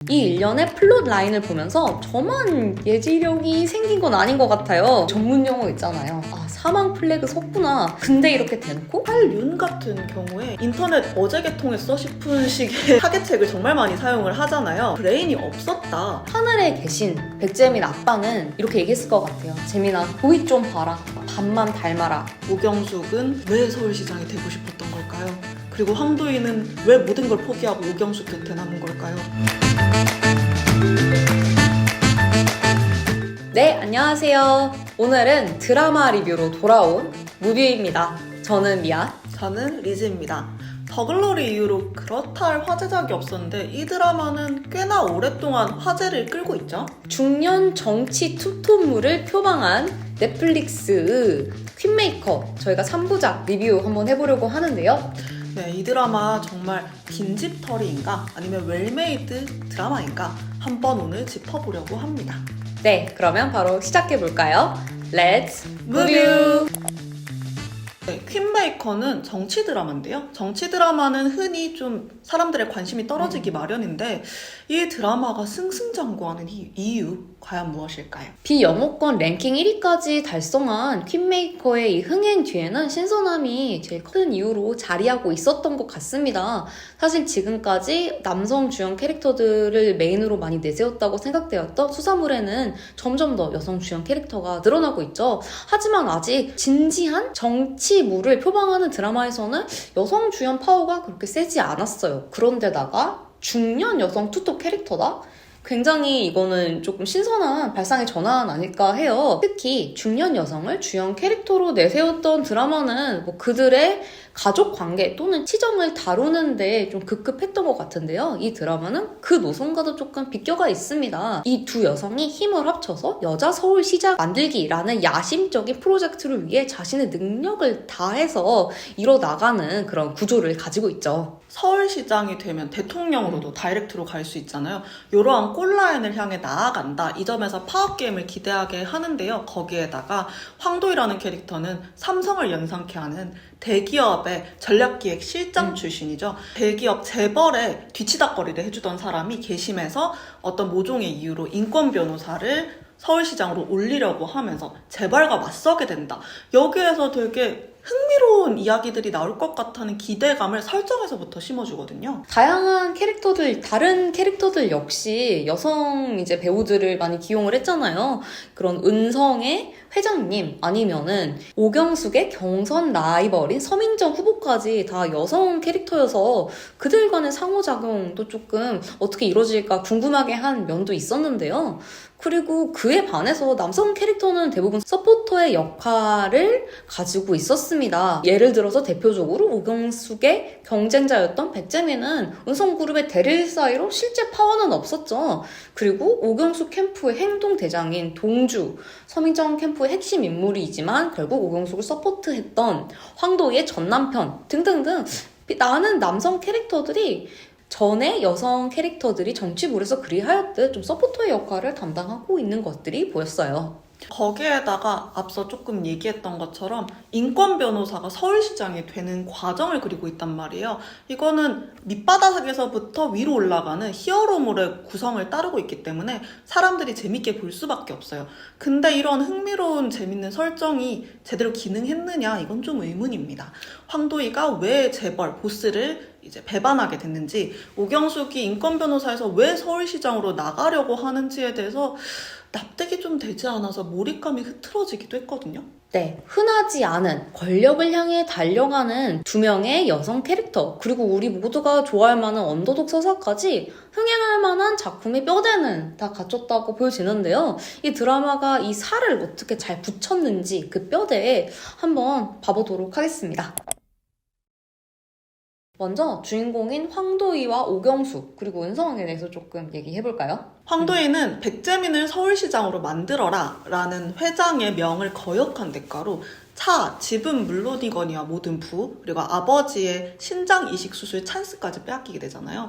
이 일련의 플롯 라인을 보면서 저만 예지력이 생긴 건 아닌 것 같아요. 전문 용어 있잖아요. 아, 사망 플래그 섰구나. 근데 이렇게 대놓고? 한윤 같은 경우에 인터넷 어제 개통했어 싶은 식의 타겟책을 정말 많이 사용을 하잖아요. 브레인이 없었다. 하늘에 계신 백재민 아빠는 이렇게 얘기했을 것 같아요. 재민아, 보이 좀 봐라. 밥만 닮아라. 오경숙은 왜 서울시장이 되고 싶었던 걸까요? 그리고 황도희는 왜 모든 걸 포기하고 오경숙 곁에 남은 걸까요? 네, 안녕하세요. 오늘은 드라마 리뷰로 돌아온 무비입니다. 저는 미아. 저는 리즈입니다. 더글로리 이후로 그렇다 할 화제작이 없었는데 이 드라마는 꽤나 오랫동안 화제를 끌고 있죠. 중년 정치 투톱물을 표방한 넷플릭스 퀸메이커, 저희가 3부작 리뷰 한번 해보려고 하는데요. 네, 이 드라마 정말 빈집털이인가 아니면 웰메이드 드라마인가 한번 오늘 짚어보려고 합니다. 네, 그러면 바로 시작해볼까요? Let's 무뷰! 네, 퀸메이커는 정치 드라마인데요. 정치 드라마는 흔히 좀 사람들의 관심이 떨어지기 마련인데 이 드라마가 승승장구하는 이유 과연 무엇일까요? 비영어권 랭킹 1위까지 달성한 퀸메이커의 이 흥행 뒤에는 신선함이 제일 큰 이유로 자리하고 있었던 것 같습니다. 사실 지금까지 남성 주연 캐릭터들을 메인으로 많이 내세웠다고 생각되었던 수사물에는 점점 더 여성 주연 캐릭터가 늘어나고 있죠. 하지만 아직 진지한 정치물을 표방하는 드라마에서는 여성 주연 파워가 그렇게 세지 않았어요. 그런데다가 중년 여성 투톱 캐릭터다? 굉장히 이거는 조금 신선한 발상의 전환 아닐까 해요. 특히 중년 여성을 주연 캐릭터로 내세웠던 드라마는 뭐 그들의 가족 관계 또는 치정을 다루는데 좀 급급했던 것 같은데요. 이 드라마는 그 노선과도 조금 비껴가 있습니다. 이 두 여성이 힘을 합쳐서 여자 서울시장 만들기라는 야심적인 프로젝트를 위해 자신의 능력을 다해서 이뤄나가는 그런 구조를 가지고 있죠. 서울시장이 되면 대통령으로도 다이렉트로 갈 수 있잖아요. 이러한 골라인을 향해 나아간다. 이 점에서 파워게임을 기대하게 하는데요. 거기에다가 황도희라는 캐릭터는 삼성을 연상케 하는 대기업의 전략기획 실장 출신이죠. 대기업 재벌에 뒤치다꺼리를 해주던 사람이 개심해서 어떤 모종의 이유로 인권 변호사를 서울시장으로 올리려고 하면서 재벌과 맞서게 된다. 여기에서 되게 흥미로운 이야기들이 나올 것 같다는 기대감을 설정에서부터 심어주거든요. 다양한 캐릭터들, 다른 캐릭터들 역시 여성 이제 배우들을 많이 기용을 했잖아요. 그런 은성의 회장님 아니면은 오경숙의 경선 라이벌인 서민정 후보까지 다 여성 캐릭터여서 그들 간의 상호작용도 조금 어떻게 이루어질까 궁금하게 한 면도 있었는데요. 그리고 그에 반해서 남성 캐릭터는 대부분 서포터의 역할을 가지고 있었습니다. 예를 들어서 대표적으로 오경숙의 경쟁자였던 백재민은 은성그룹의 대릴 사이로 실제 파워는 없었죠. 그리고 오경숙 캠프의 행동대장인 동주, 서민정 캠프의 핵심 인물이지만 결국 오경숙을 서포트했던 황도희의 전남편 등등등 나는 남성 캐릭터들이 전에 여성 캐릭터들이 정치물에서 그리하였듯 좀 서포터의 역할을 담당하고 있는 것들이 보였어요. 거기에다가 앞서 조금 얘기했던 것처럼 인권 변호사가 서울시장이 되는 과정을 그리고 있단 말이에요. 이거는 밑바닥에서부터 위로 올라가는 히어로물의 구성을 따르고 있기 때문에 사람들이 재밌게 볼 수밖에 없어요. 근데 이런 흥미로운 재밌는 설정이 제대로 기능했느냐 이건 좀 의문입니다. 황도희가 왜 재벌 보스를 이제 배반하게 됐는지, 오경숙이 인권 변호사에서 왜 서울시장으로 나가려고 하는지에 대해서 납득이 좀 되지 않아서 몰입감이 흐트러지기도 했거든요. 네, 흔하지 않은 권력을 향해 달려가는 두 명의 여성 캐릭터, 그리고 우리 모두가 좋아할 만한 언더독 서사까지 흥행할 만한 작품의 뼈대는 다 갖췄다고 보여지는데요. 이 드라마가 이 살을 어떻게 잘 붙였는지 그 뼈대에 한번 봐보도록 하겠습니다. 먼저 주인공인 황도희와 오경숙 그리고 은성에 대해서 조금 얘기해볼까요? 황도희는 백재민을 서울시장으로 만들어라 라는 회장의 명을 거역한 대가로 차, 집은 물론이거니와 모든 부, 그리고 아버지의 신장 이식 수술 찬스까지 빼앗기게 되잖아요.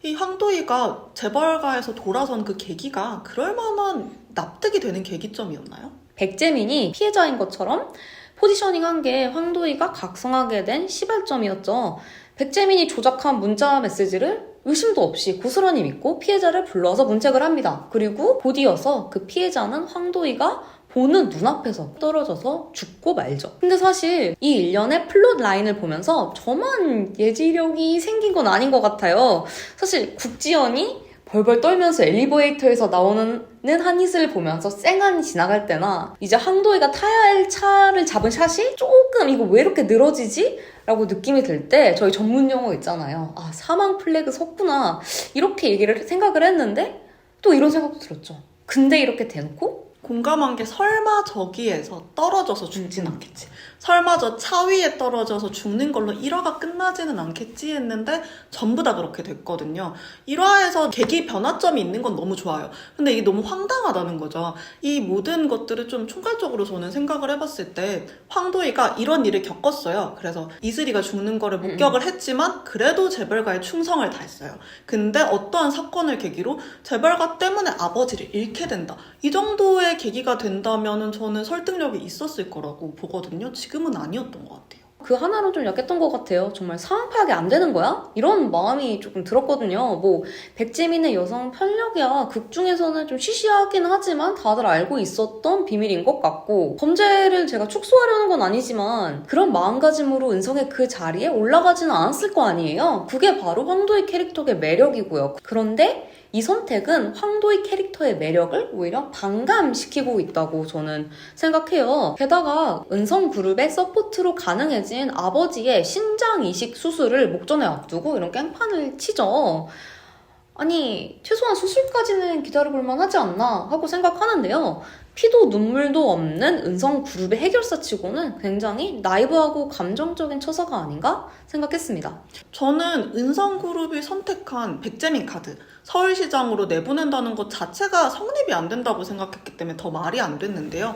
이 황도희가 재벌가에서 돌아선 그 계기가 그럴 만한 납득이 되는 계기점이었나요? 백재민이 피해자인 것처럼 포지셔닝한 게 황도희가 각성하게 된 시발점이었죠. 백재민이 조작한 문자 메시지를 의심도 없이 고스란히 믿고 피해자를 불러서 문책을 합니다. 그리고 곧이어서 그 피해자는 황도희가 보는 눈앞에서 떨어져서 죽고 말죠. 근데 사실 이 일련의 플롯 라인을 보면서 저만 예지력이 생긴 건 아닌 것 같아요. 사실 국지연이 벌벌 떨면서 엘리베이터에서 나오는 한잇을 보면서 쌩안이 지나갈 때나 이제 황도희가 타야 할 차를 잡은 샷이 조금 이거 왜 이렇게 늘어지지? 라고 느낌이 들 때 저희 전문 용어 있잖아요. 아, 사망 플래그 섰구나. 이렇게 생각을 했는데 또 이런 생각도 들었죠. 근데 이렇게 대놓고 공감한 게 설마 저기에서 떨어져서 죽진 않겠지. 설마 저 차 위에 떨어져서 죽는 걸로 1화가 끝나지는 않겠지 했는데 전부 다 그렇게 됐거든요. 1화에서 계기 변화점이 있는 건 너무 좋아요. 근데 이게 너무 황당하다는 거죠. 이 모든 것들을 좀 총괄적으로 저는 생각을 해봤을 때 황도희가 이런 일을 겪었어요. 그래서 이슬이가 죽는 거를 목격을 했지만 그래도 재벌가에 충성을 다했어요. 근데 어떠한 사건을 계기로 재벌가 때문에 아버지를 잃게 된다. 이 정도의 계기가 된다면 저는 설득력이 있었을 거라고 보거든요. 지금은 아니었던 것 같아요. 그 하나로 좀 약했던 것 같아요. 정말 상황 파악이 안 되는 거야? 이런 마음이 조금 들었거든요. 뭐 백재민의 여성 편력이야 극 중에서는 좀 시시하긴 하지만 다들 알고 있었던 비밀인 것 같고 범죄를 제가 축소하려는 건 아니지만 그런 마음가짐으로 은성의 그 자리에 올라가지는 않았을 거 아니에요. 그게 바로 황도희 캐릭터의 매력이고요. 그런데 이 선택은 황도희 캐릭터의 매력을 오히려 반감시키고 있다고 저는 생각해요. 게다가 은성그룹의 서포트로 가능해진 아버지의 신장 이식 수술을 목전에 앞두고 이런 깽판을 치죠. 아니, 최소한 수술까지는 기다려볼만 하지 않나 하고 생각하는데요. 피도 눈물도 없는 은성그룹의 해결사 치고는 굉장히 나이브하고 감정적인 처사가 아닌가 생각했습니다. 저는 은성그룹이 선택한 백재민 카드 서울시장으로 내보낸다는 것 자체가 성립이 안 된다고 생각했기 때문에 더 말이 안 됐는데요.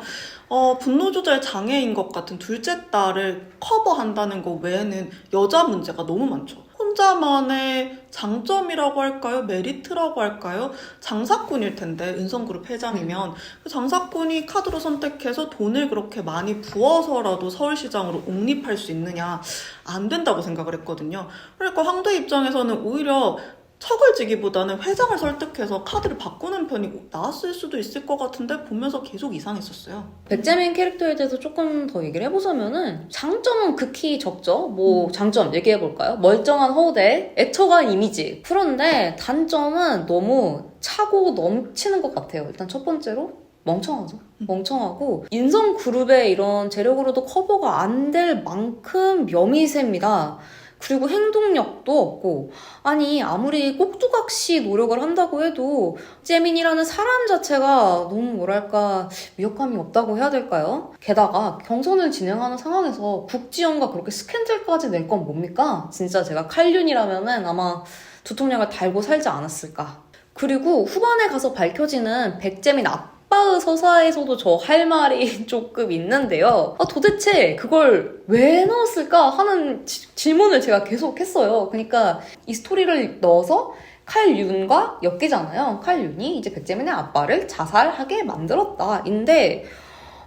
분노조절 장애인 것 같은 둘째 딸을 커버한다는 것 외에는 여자 문제가 너무 많죠. 혼자만의 장점이라고 할까요? 메리트라고 할까요? 장사꾼일 텐데 은성그룹 회장이면 그 장사꾼이 카드로 선택해서 돈을 그렇게 많이 부어서라도 서울시장으로 옹립할 수 있느냐? 안 된다고 생각을 했거든요. 그러니까 황도희 입장에서는 오히려 척을 지기보다는 회장을 설득해서 카드를 바꾸는 편이 나았을 수도 있을 것 같은데 보면서 계속 이상했었어요. 백재민 캐릭터에 대해서 조금 더 얘기를 해보자면은 장점은 극히 적죠. 뭐 장점 얘기해볼까요? 멀쩡한 허우대, 애처간 이미지. 그런데 단점은 너무 차고 넘치는 것 같아요. 일단 첫 번째로 멍청하죠. 멍청하고 인성그룹의 이런 재력으로도 커버가 안 될 만큼 명이 셉니다. 그리고 행동력도 없고 아니 아무리 꼭두각시 노력을 한다고 해도 재민이라는 사람 자체가 너무 뭐랄까 위협감이 없다고 해야 될까요? 게다가 경선을 진행하는 상황에서 국지연과 그렇게 스캔들까지 낼 건 뭡니까? 진짜 제가 칼륜이라면은 아마 두통약을 달고 살지 않았을까. 그리고 후반에 가서 밝혀지는 백재민 아빠의 서사에서도 저 할 말이 조금 있는데요. 도대체 그걸 왜 넣었을까 하는 질문을 제가 계속 했어요. 그러니까 이 스토리를 넣어서 칼윤과 엮이잖아요. 칼윤이 이제 백재민의 아빠를 자살하게 만들었다. 인데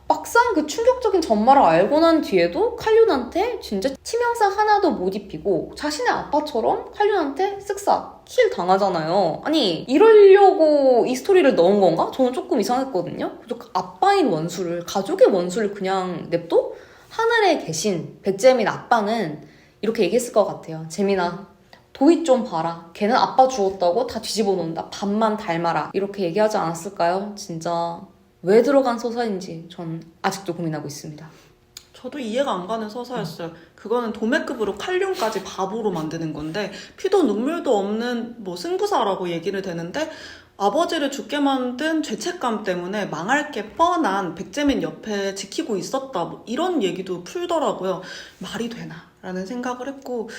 막상 그 충격적인 전말을 알고 난 뒤에도 칼륜한테 진짜 치명상 하나도 못 입히고 자신의 아빠처럼 칼륜한테 쓱싹 킬 당하잖아요. 아니 이러려고 이 스토리를 넣은 건가? 저는 조금 이상했거든요. 그래서 아빠인 원수를 가족의 원수를 그냥 냅둬? 하늘에 계신 백재민 아빠는 이렇게 얘기했을 것 같아요. 재민아 도희 좀 봐라. 걔는 아빠 죽었다고 다 뒤집어 놓는다. 밥만 닮아라. 이렇게 얘기하지 않았을까요? 진짜 왜 들어간 서사인지 전 아직도 고민하고 있습니다. 저도 이해가 안 가는 서사였어요. 그거는 도매급으로 칼륨까지 바보로 만드는 건데 피도 눈물도 없는 뭐 승부사라고 얘기를 되는데 아버지를 죽게 만든 죄책감 때문에 망할 게 뻔한 백재민 옆에 지키고 있었다 뭐 이런 얘기도 풀더라고요. 말이 되나? 라는 생각을 했고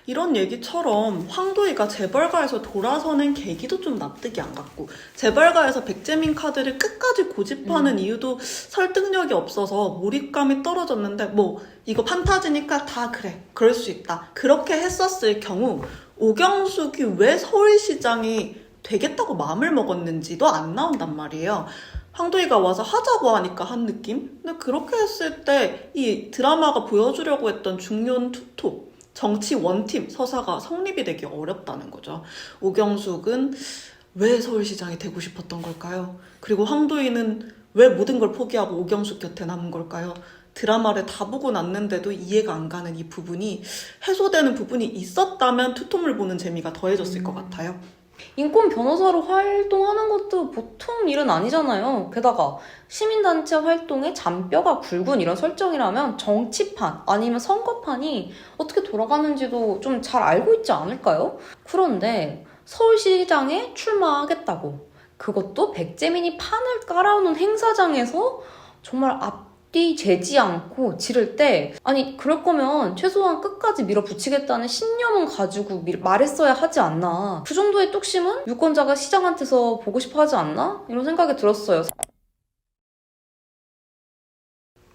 이런 얘기처럼 황도희가 재벌가에서 돌아서는 계기도 좀 납득이 안 갔고 재벌가에서 백재민 카드를 끝까지 고집하는 이유도 설득력이 없어서 몰입감이 떨어졌는데 뭐 이거 판타지니까 다 그래 그럴 수 있다 그렇게 했었을 경우 오경숙이 왜 서울시장이 되겠다고 마음을 먹었는지도 안 나온단 말이에요. 황도희가 와서 하자고 하니까 한 느낌? 근데 그렇게 했을 때 이 드라마가 보여주려고 했던 중요한 투톱 정치 원팀 서사가 성립이 되기 어렵다는 거죠. 오경숙은 왜 서울시장이 되고 싶었던 걸까요? 그리고 황도희는 왜 모든 걸 포기하고 오경숙 곁에 남은 걸까요? 드라마를 다 보고 났는데도 이해가 안 가는 이 부분이 해소되는 부분이 있었다면 투톱을 보는 재미가 더해졌을 것 같아요. 인권 변호사로 활동하는 것도 보통 일은 아니잖아요. 게다가 시민단체 활동에 잔뼈가 굵은 이런 설정이라면 정치판 아니면 선거판이 어떻게 돌아가는지도 좀 잘 알고 있지 않을까요? 그런데 서울시장에 출마하겠다고, 그것도 백재민이 판을 깔아오는 행사장에서 정말 앞뒤 재지 않고 지를 때, 아니 그럴 거면 최소한 끝까지 밀어붙이겠다는 신념은 가지고 말했어야 하지 않나. 그 정도의 뚝심은 유권자가 시장한테서 보고 싶어 하지 않나? 이런 생각이 들었어요.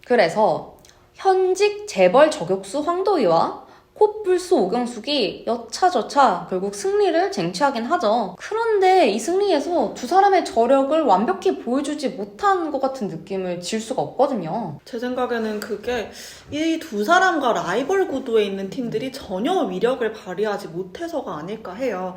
그래서 현직 재벌 저격수 황도희와 코뿔소 오경숙이 여차저차 결국 승리를 쟁취하긴 하죠. 그런데 이 승리에서 두 사람의 저력을 완벽히 보여주지 못한 것 같은 느낌을 지울 수가 없거든요. 제 생각에는 그게 이 두 사람과 라이벌 구도에 있는 팀들이 전혀 위력을 발휘하지 못해서가 아닐까 해요.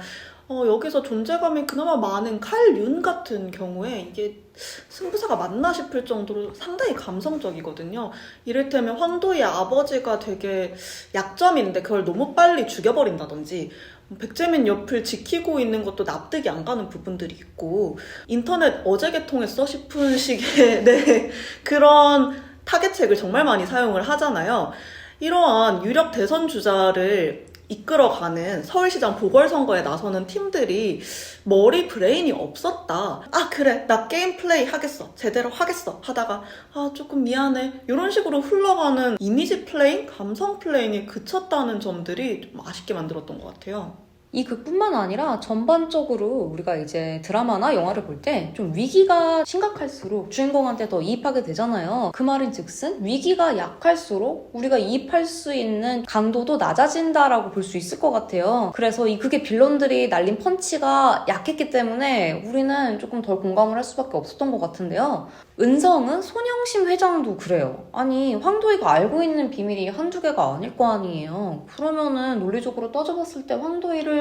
여기서 존재감이 그나마 많은 칼윤 같은 경우에 이게 승부사가 맞나 싶을 정도로 상당히 감성적이거든요. 이를테면 황도희의 아버지가 되게 약점인데 그걸 너무 빨리 죽여버린다든지, 백재민 옆을 지키고 있는 것도 납득이 안 가는 부분들이 있고, 인터넷 어제 개통했어 싶은 식의 네, 그런 타겟책을 정말 많이 사용을 하잖아요. 이러한 유력 대선 주자를 이끌어가는 서울시장 보궐선거에 나서는 팀들이 머리 브레인이 없었다. 아 그래 나 게임 플레이 하겠어, 제대로 하겠어 하다가 아 조금 미안해 이런 식으로 흘러가는 이미지 플레잉, 감성 플레잉에 그쳤다는 점들이 좀 아쉽게 만들었던 것 같아요. 이 극뿐만 아니라 전반적으로 우리가 이제 드라마나 영화를 볼 때 좀 위기가 심각할수록 주인공한테 더 이입하게 되잖아요. 그 말인 즉슨 위기가 약할수록 우리가 이입할 수 있는 강도도 낮아진다라고 볼 수 있을 것 같아요. 그래서 이 극의 빌런들이 날린 펀치가 약했기 때문에 우리는 조금 덜 공감을 할 수밖에 없었던 것 같은데요. 은성은 손영심 회장도 그래요. 아니 황도희가 알고 있는 비밀이 한두 개가 아닐 거 아니에요. 그러면은 논리적으로 따져봤을 때 황도희를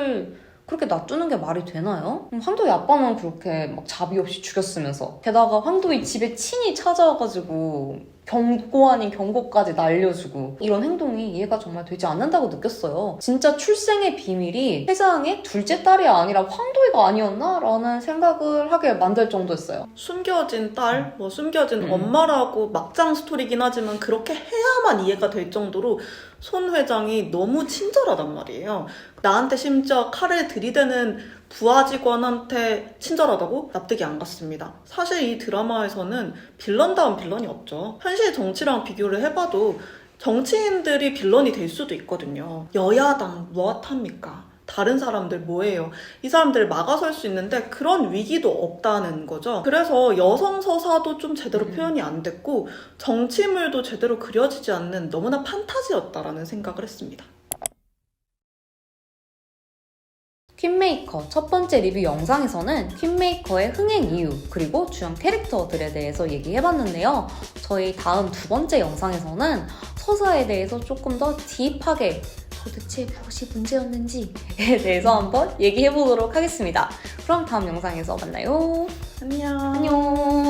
그렇게 놔두는 게 말이 되나요? 황도희 아빠는 그렇게 막 자비 없이 죽였으면서, 게다가 황도희 집에 친히 찾아와가지고 경고 아닌 경고까지 날려주고, 이런 행동이 이해가 정말 되지 않는다고 느꼈어요. 진짜 출생의 비밀이 회장의 둘째 딸이 아니라 황도희가 아니었나? 라는 생각을 하게 만들 정도였어요. 숨겨진 딸, 숨겨진 엄마라고 막장 스토리긴 하지만 그렇게 해야만 이해가 될 정도로 손 회장이 너무 친절하단 말이에요. 나한테 심지어 칼을 들이대는 부하 직원한테 친절하다고? 납득이 안 갔습니다. 사실 이 드라마에서는 빌런다운 빌런이 없죠. 현실 정치랑 비교를 해봐도 정치인들이 빌런이 될 수도 있거든요. 여야당 무엇합니까? 다른 사람들 뭐예요? 이 사람들 막아설 수 있는데 그런 위기도 없다는 거죠. 그래서 여성 서사도 좀 제대로 표현이 안 됐고 정치물도 제대로 그려지지 않는 너무나 판타지였다라는 생각을 했습니다. 퀸메이커 첫 번째 리뷰 영상에서는 퀸메이커의 흥행 이유 그리고 주연 캐릭터들에 대해서 얘기해봤는데요. 저희 다음 두 번째 영상에서는 서사에 대해서 조금 더 딥하게 도대체 무엇이 문제였는지에 대해서 한번 얘기해보도록 하겠습니다. 그럼 다음 영상에서 만나요. 안녕. 안녕.